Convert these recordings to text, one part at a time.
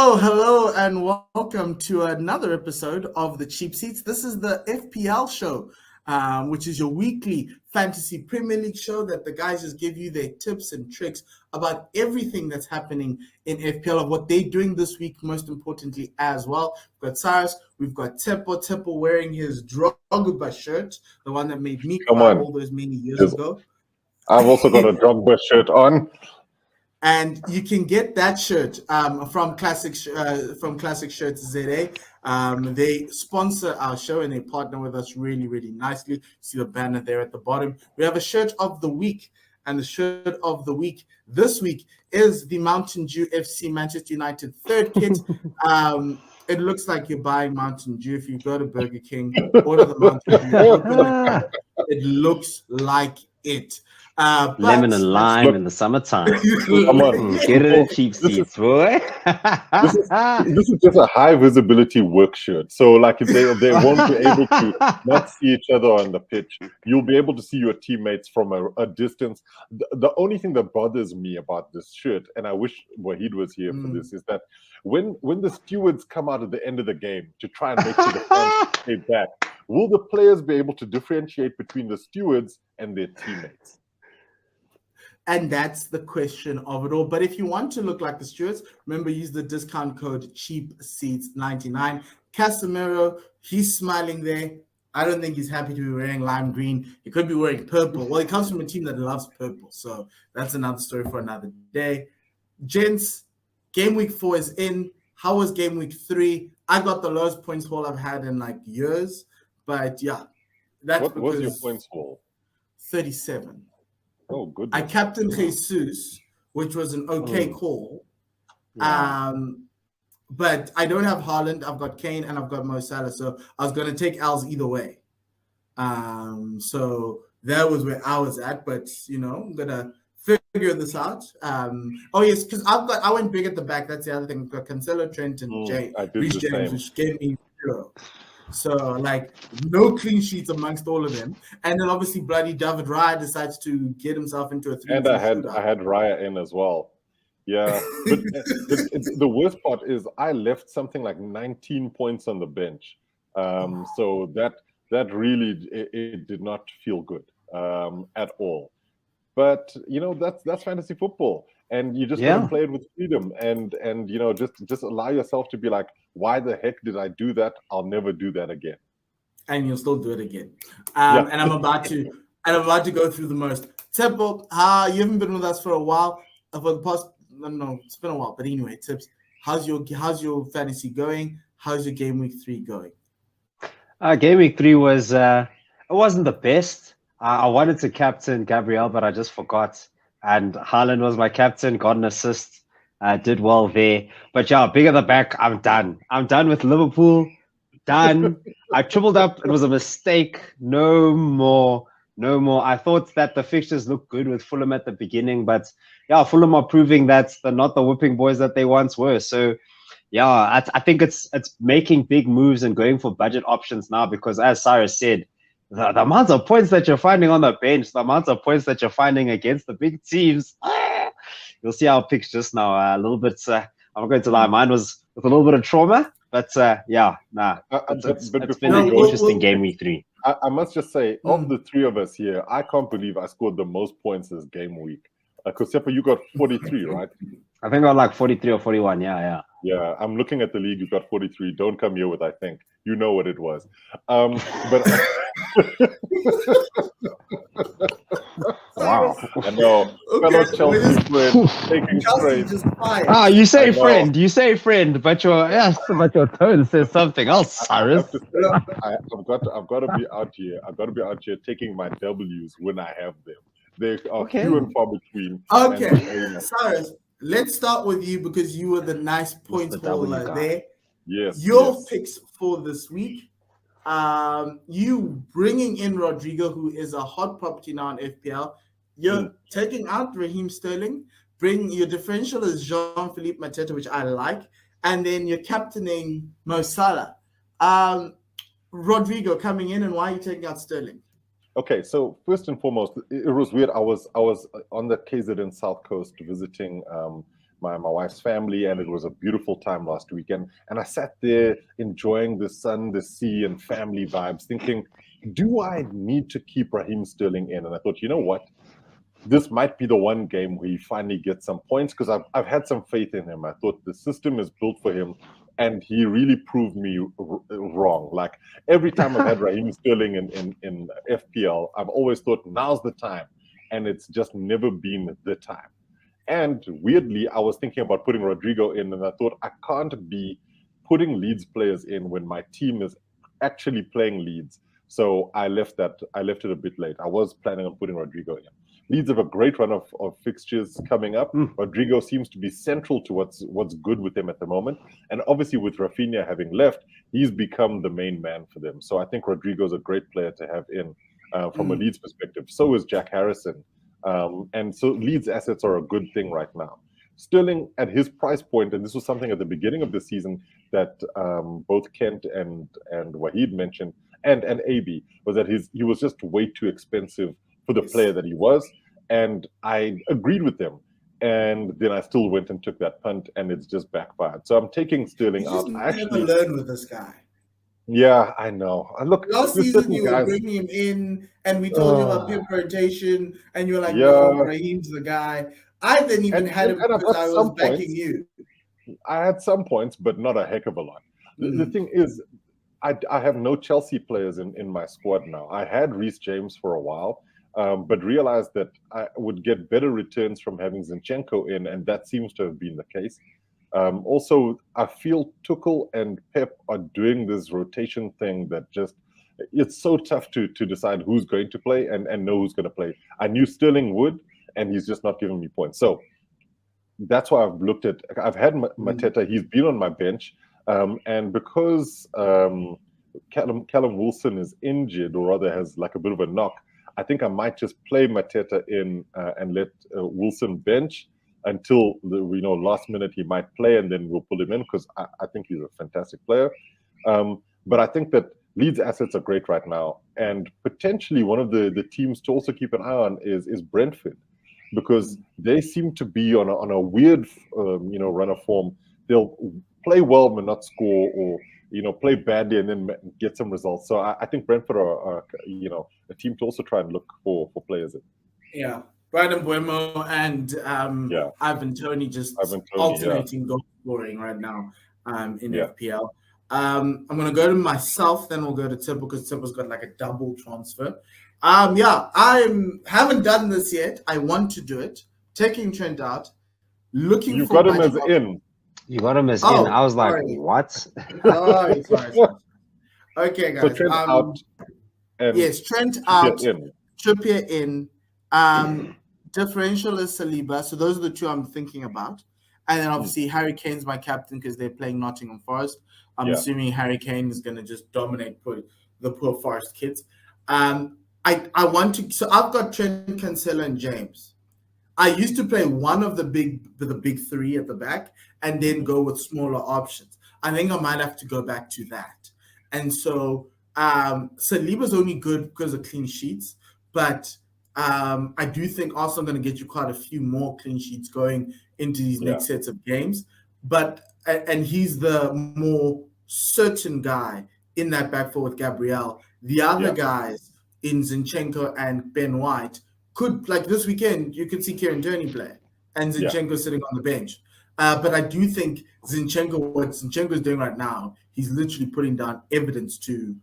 Hello, and welcome to another episode of the Cheap Seats. This is the FPL show, which is your weekly fantasy Premier League show that the guys just give you their tips and tricks about everything that's happening in FPL, of what they're doing this week, most importantly as well. We've got Cyrus, we've got Tepo wearing his Drogba shirt, the one that made me cry all those many years ago. I've also got a Drogba shirt on. And you can get that shirt from Classic Shirts ZA. They sponsor our show and they partner with us really, really nicely. See the banner there at the bottom. We have a shirt of the week, and the shirt of the week this week is the Mountain Dew FC Manchester United third kit. It looks like you're buying Mountain Dew. If you go to Burger King, order the Mountain Dew. Open it looks like it. Lemon and lime in the summertime. Come on, get it at Cheap Seats, boy. This is just a high visibility work shirt. So, like, if they won't be able to not see each other on the pitch, you'll be able to see your teammates from a distance. The only thing that bothers me about this shirt, and I wish Wahid was here for this, is that when the stewards come out at the end of the game to try and make sure the fans stay back, will the players be able to differentiate between the stewards and their teammates? And that's the question of it all. But if you want to look like the stewards, remember, use the discount code CHEAPSEATS99. Casemiro, he's smiling there. I don't think he's happy to be wearing lime green. He could be wearing purple. Well, he comes from a team that loves purple. So that's another story for another day. Gents, game week 4 is in. How was game week 3? I got the lowest points haul I've had in like years. But yeah. What was your points haul? 37. Oh, good. I captained Jesus, which was an okay call. Yeah. But I don't have Haaland. I've got Kane and I've got Mo Salah. So I was going to take L's either way. So that was where I was at. But, I'm going to figure this out. Yes, because I went big at the back. That's the other thing. I've got Cancelo, Trent, and Reece James, which gave me 0. So, no clean sheets amongst all of them. And then, obviously, bloody David Raya decides to get himself into a 3. And I had Raya in as well. Yeah. But the worst part is I left something like 19 points on the bench. So that really, it did not feel good at all. But, that's fantasy football. And you just want to play it with freedom and just allow yourself to be like, why the heck did I do that? I'll never do that again. And you'll still do it again. And I'm about to go through the most. Tempo, you haven't been with us for a while. For the past, it's been a while. But anyway, Tips, how's your fantasy going? How's your game week 3 going? Game week 3 was it wasn't the best. I wanted to captain Gabriel, but I just forgot. And Haaland was my captain, got an assist, did well there. But yeah, big at the back, I'm done. I'm done with Liverpool. Done. I tripled up. It was a mistake. No more. I thought that the fixtures looked good with Fulham at the beginning, but yeah, Fulham are proving that they're not the whipping boys that they once were. So yeah, I think it's making big moves and going for budget options now, because as Cyrus said, the amount of points that you're finding on the bench, the amount of points that you're finding against the big teams, you'll see our picks just now. A little bit, I'm not going to lie, mine was with a little bit of trauma, but it's been an interesting game week 3. I must just say, of the 3 of us here, I can't believe I scored the most points this game week. Because you got 43, right? I think I got like 43 or 41, yeah. Yeah, I'm looking at the league. You got 43. Don't come here with I think. You know what it was. But wow. I know. Fellow Chelsea friend taking straight. You say friend. You say friend, but your tone says something else, Cyrus. I've got to be out here. I've got to be out here taking my W's when I have them. They are few and far between. Okay, Cyrus, let's start with you because you were the nice point holder there. Yes. Your picks for this week. You bringing in Rodrigo, who is a hot property now in FPL. You're taking out Raheem Sterling. Bring your differential is Jean-Philippe Mateta, which I like. And then you're captaining Mo Salah. Rodrigo coming in, and why are you taking out Sterling? Okay, so first and foremost, it was weird. I was on the KZN South Coast visiting my wife's family, and it was a beautiful time last weekend. And I sat there enjoying the sun, the sea, and family vibes, thinking, do I need to keep Raheem Sterling in? And I thought, you know what? This might be the one game where he finally gets some points, because I've had some faith in him. I thought the system is built for him, and he really proved me wrong. Like every time I've had Raheem Sterling in FPL, I've always thought now's the time, and it's just never been the time. And weirdly, I was thinking about putting Rodrigo in, and I thought I can't be putting Leeds players in when my team is actually playing Leeds. So I left it a bit late. I was planning on putting Rodrigo in. Leeds have a great run of fixtures coming up. Rodrigo seems to be central to what's good with them at the moment. And obviously with Rafinha having left, he's become the main man for them. So I think Rodrigo's a great player to have in from a Leeds perspective. So is Jack Harrison. And so Leeds assets are a good thing right now. Sterling at his price point, and this was something at the beginning of the season that both Kent and Wahid mentioned, and AB, was that he was just way too expensive for the player that he was, and I agreed with them. And then I still went and took that punt, and it's just backfired. So I'm taking Sterling out. I actually learn with this guy. Yeah, I know. Look, last season you were bringing him in, and we told you about pimp rotation, and you were like, "No, Raheem's the guy." I didn't even had him because I was backing you. I had some points, but not a heck of a lot. The thing is, I have no Chelsea players in my squad now. I had Reece James for a while, but realized that I would get better returns from having Zinchenko in, and that seems to have been the case. Also, I feel Tuchel and Pep are doing this rotation thing that just, it's so tough to decide who's going to play and know who's going to play. I knew Sterling would, and he's just not giving me points. So that's why I've had Mateta. He's been on my bench. And because Callum Wilson is injured, or rather has like a bit of a knock, I think I might just play Mateta in and let Wilson bench until last minute he might play, and then we'll pull him in, because I think he's a fantastic player. But I think that Leeds assets are great right now, and potentially one of the teams to also keep an eye on is Brentford, because they seem to be on a weird run of form. They'll play well but not score, or play badly and then get some results. So I think Brentford are a team to also try and look for players in. Yeah. Brandon Buemo and Ivan Toney alternating goal scoring right now in FPL. I'm going to go to myself, then we'll go to Tip, because Tip's got like a double transfer. I haven't done this yet. I want to do it. Taking Trent out, looking you for... got him as in. You got him as in. I was like, what? Sorry. Okay, guys. So Trent out. Yes, Trent out. Trippier in. Differential is Saliba. So those are the two I'm thinking about. And then obviously Harry Kane's my captain because they're playing Nottingham Forest. I'm assuming Harry Kane is going to just dominate the poor Forest kids. I want to. So I've got Trent, Cancelo, and James. I used to play one of the big three at the back and then go with smaller options. I think I might have to go back to that. And so Saliba's only good because of clean sheets, but I do think Arsenal are going to get you quite a few more clean sheets going into these next sets of games. And he's the more certain guy in that back four with Gabriel. The other guys in Zinchenko and Ben White could, like this weekend, you could see Kieran Tierney play and Zinchenko sitting on the bench. But I do think what Zinchenko is doing right now, he's literally putting down evidence to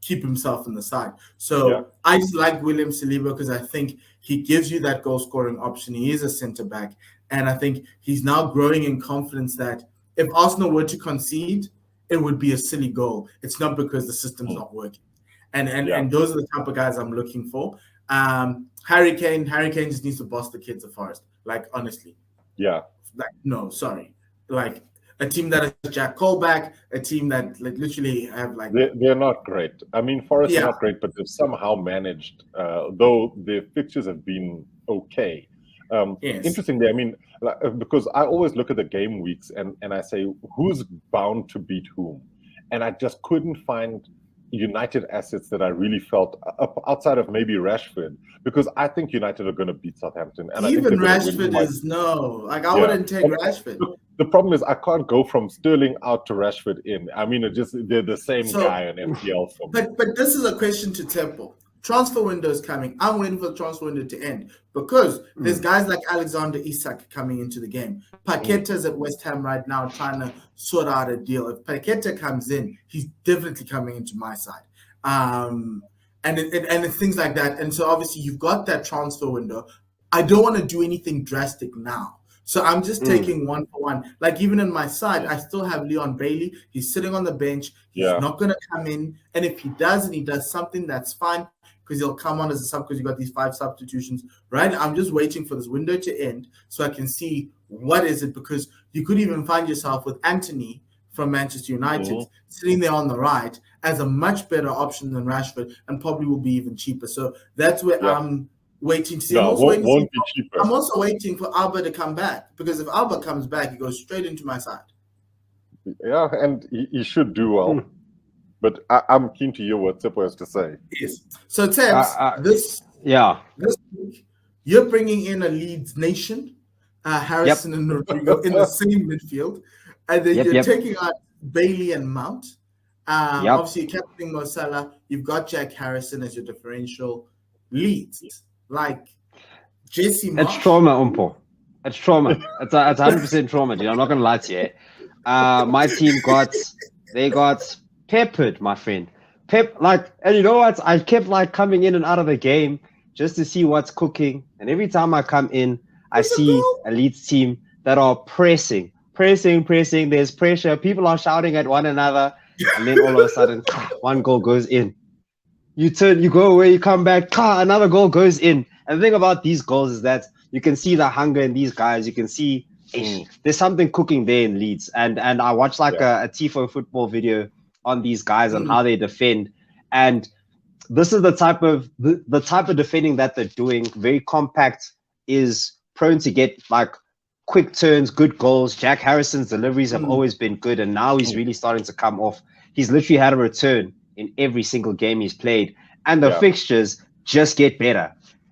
keep himself in the side. So I just like William Saliba because I think he gives you that goal scoring option. He is a centre back. And I think he's now growing in confidence that if Arsenal were to concede, it would be a silly goal. It's not because the system's not working. And those are the type of guys I'm looking for. Harry Kane just needs to boss the kids of Forest. Like, honestly. Yeah. Like, no, sorry. Like, a team that has Jack Cole back, a team that like literally have like... They're not great. I mean, Forest are not great, but they've somehow managed, though their fixtures have been okay. Interestingly, I mean, because I always look at the game weeks and I say, who's bound to beat whom? And I just couldn't find, United assets that I really felt outside of maybe Rashford, because I think United are going to beat Southampton, and I think Even they're going to win. Rashford is like I wouldn't take Rashford. The problem is I can't go from Sterling out to Rashford in. I mean, they're the same guy on FPL for me. But this is a question to Temple. Transfer window is coming. I'm waiting for the transfer window to end because there's guys like Alexander Isak coming into the game. Paqueta's at West Ham right now trying to sort out a deal. If Paqueta comes in, he's definitely coming into my side. And things like that. And so obviously you've got that transfer window. I don't want to do anything drastic now. So I'm just taking one for one. Like even in my side, I still have Leon Bailey. He's sitting on the bench. He's not going to come in. And if he does and he does something, that's fine because he'll come on as a sub because you got these 5 substitutions, right? I'm just waiting for this window to end so I can see what is it, because you could even find yourself with Anthony from Manchester United sitting there on the right as a much better option than Rashford and probably will be even cheaper. So that's where I'm waiting to see. No, won't be cheaper. I'm also waiting for Alba to come back because if Alba comes back, he goes straight into my side. Yeah, and he should do well. But I'm keen to hear what Tsepo has to say. Yes. So, Tebs, this week, you're bringing in a Leeds nation, Harrison and Rodrigo in the same midfield. And then you're taking out Bailey and Mount. Obviously, you're captaining Mo Salah. You've got Jack Harrison as your differential. Leeds. Like, Jesse Marsh. It's trauma, Umpo. It's trauma. It's 100% trauma, dude. I'm not going to lie to you. My team got peppered, my friend. And you know what? I kept coming in and out of the game just to see what's cooking. And every time I come in, I see a Leeds team that are pressing. There's pressure. People are shouting at one another. And then all of a sudden, one goal goes in. You go away, you come back, another goal goes in. And the thing about these goals is that you can see the hunger in these guys. You can see there's something cooking there in Leeds. And I watched a Tifo football video on these guys and how they defend. And this is the type of defending that they're doing. Very compact, is prone to get quick turns, good goals. Jack Harrison's deliveries have always been good, and now he's really starting to come off. He's literally had a return in every single game he's played, and the fixtures just get better,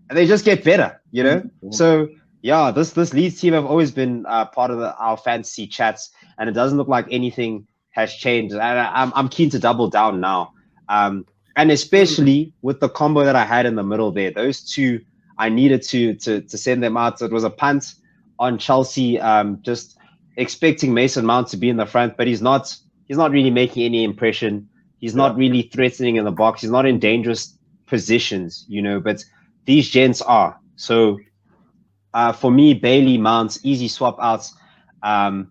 and they just get better, you know. So this Leeds team have always been part of our fantasy chats, and it doesn't look like anything has changed. And I'm keen to double down now, and especially with the combo that I had in the middle there. Those two, I needed to send them out. So it was a punt on Chelsea, just expecting Mason Mount to be in the front, but he's not really making any impression. He's not really threatening in the box. He's not in dangerous positions, you know, but these gents are. So for me, Bailey, Mount, easy swap outs. And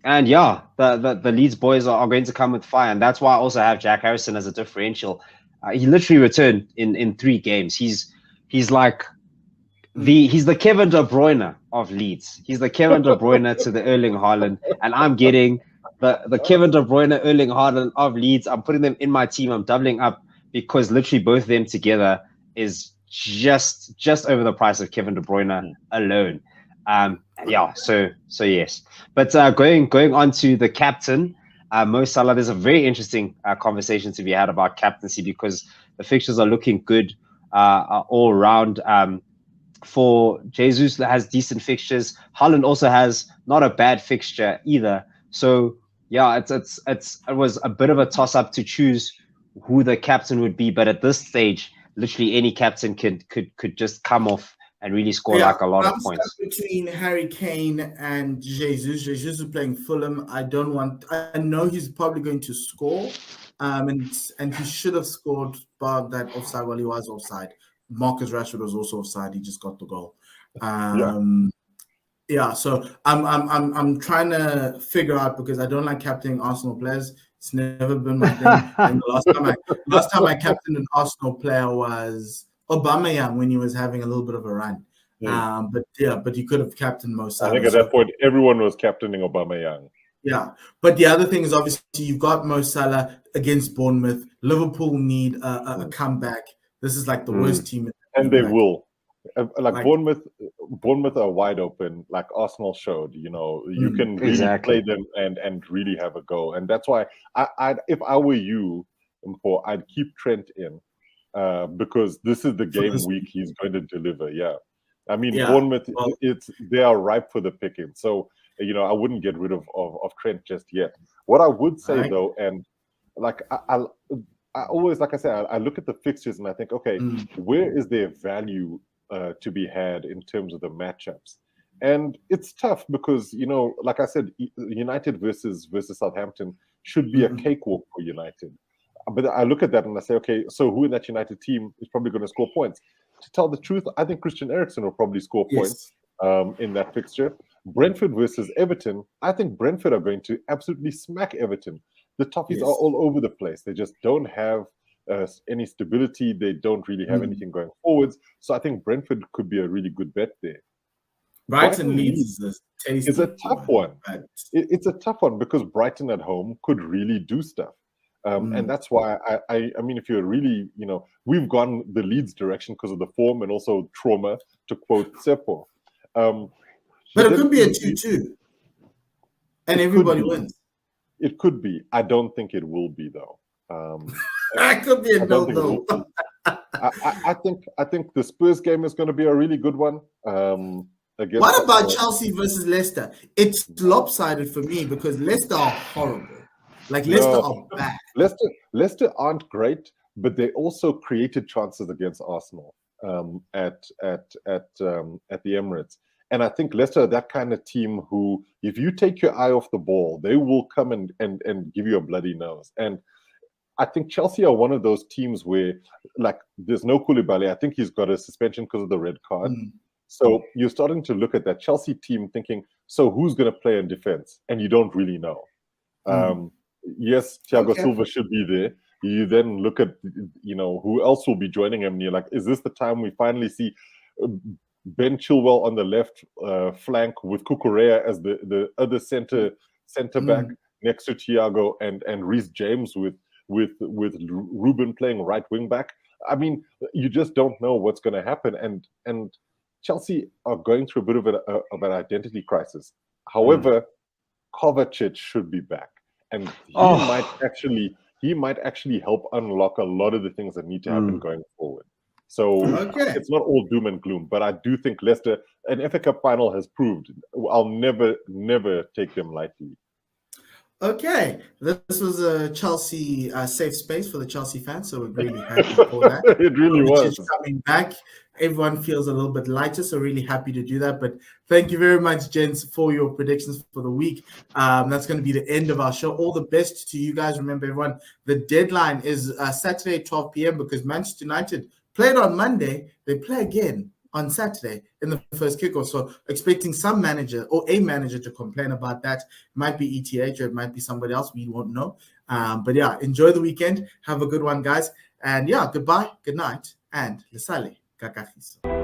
the Leeds boys are going to come with fire. And that's why I also have Jack Harrison as a differential. He literally returned in 3 games. He's the Kevin De Bruyne of Leeds. He's the Kevin De Bruyne to the Erling Haaland, and I'm getting the Kevin De Bruyne, Erling Haaland of Leeds. I'm putting them in my team. I'm doubling up because literally both of them together is just over the price of Kevin De Bruyne alone. So yes. But going on to the captain, Mo Salah, there's a very interesting conversation to be had about captaincy because the fixtures are looking good all around. For Jesus that has decent fixtures. Haaland also has not a bad fixture either. So it was a bit of a toss up to choose who the captain would be. But at this stage, literally any captain could just come off and really score a lot of points. Between Harry Kane and Jesus. Jesus is playing Fulham. I know he's probably going to score, and he should have scored, but that offside while he was offside. Marcus Rashford was also offside. He just got the goal. So I'm trying to figure out because I don't like captaining Arsenal players. It's never been my thing. And the last time I captained an Arsenal player was Aubameyang when he was having a little bit of a run. But you could have captained Mo Salah. I think at that point everyone was captaining Aubameyang. Yeah, but the other thing is obviously you've got Mo Salah against Bournemouth. Liverpool need a comeback. This is like the worst team. And they will. Bournemouth are wide open, like Arsenal showed. You know, you can really play them and really have a go. And that's why if I were you, for I'd keep Trent in because this is the game this week he's going to deliver. Yeah. I mean, Yeah, Bournemouth, well- they are ripe for the picking. So, I wouldn't get rid of Trent just yet. What I would say, Right. though, and like I always, like I say, I look at the fixtures and I think, okay, where is there value to be had in terms of the matchups? And it's tough because, like I said, United versus Southampton should be a cakewalk for United. But I look at that and I say, okay, so who in that United team is probably going to score points? To tell the truth, I think Christian Eriksen will probably score points in that fixture. Brentford versus Everton, I think Brentford are going to absolutely smack Everton. The Toffees are all over the place. They just don't have any stability. They don't really have anything going forwards. So I think Brentford could be a really good bet there. Brighton Leeds is a tasty. It's a tough one. It's a tough one because Brighton at home could really do stuff. And that's why I mean, if you're really, we've gone the Leeds direction because of the form and also trauma, to quote Seppo. But it could be a 2-2. And everybody wins. It could be. I don't think it will be, though. It could be a no. I think the Spurs game is going to be a really good one. What about Chelsea versus Leicester? It's lopsided for me because Leicester are horrible. Leicester are bad. Leicester aren't great, but they also created chances against Arsenal at the Emirates. And I think Leicester are that kind of team who, if you take your eye off the ball, they will come and give you a bloody nose. And I think Chelsea are one of those teams where, there's no Koulibaly. I think he's got a suspension because of the red card. So you're starting to look at that Chelsea team thinking, so who's going to play in defense? And you don't really know. Yes, Thiago Silva should be there. You then look at, who else will be joining him. And you're like, is this the time we finally see Ben Chilwell on the left flank with Cucurella as the other center back next to Thiago and Reece James with Ruben playing right wing back? I mean, you just don't know what's going to happen. And Chelsea are going through a bit of an identity crisis. However, Kovacic should be back. And he might actually help unlock a lot of the things that need to happen going forward. So it's not all doom and gloom, but I do think Leicester, an FA Cup final has proved, I'll never take them lightly. Okay, this was a Chelsea safe space for the Chelsea fans, so we're really happy for that. It really was. Coming back, everyone feels a little bit lighter, so really happy to do that. But thank you very much, gents, for your predictions for the week. That's going to be the end of our show. All the best to you guys. Remember, everyone, the deadline is Saturday, 12 p.m. because Manchester United played on Monday. They play again on Saturday in the first kickoff. So expecting some manager or a manager to complain about that. It might be ETH or it might be somebody else. We won't know. But yeah, enjoy the weekend. Have a good one, guys. And yeah, goodbye, good night, and Lesale Kakahiso.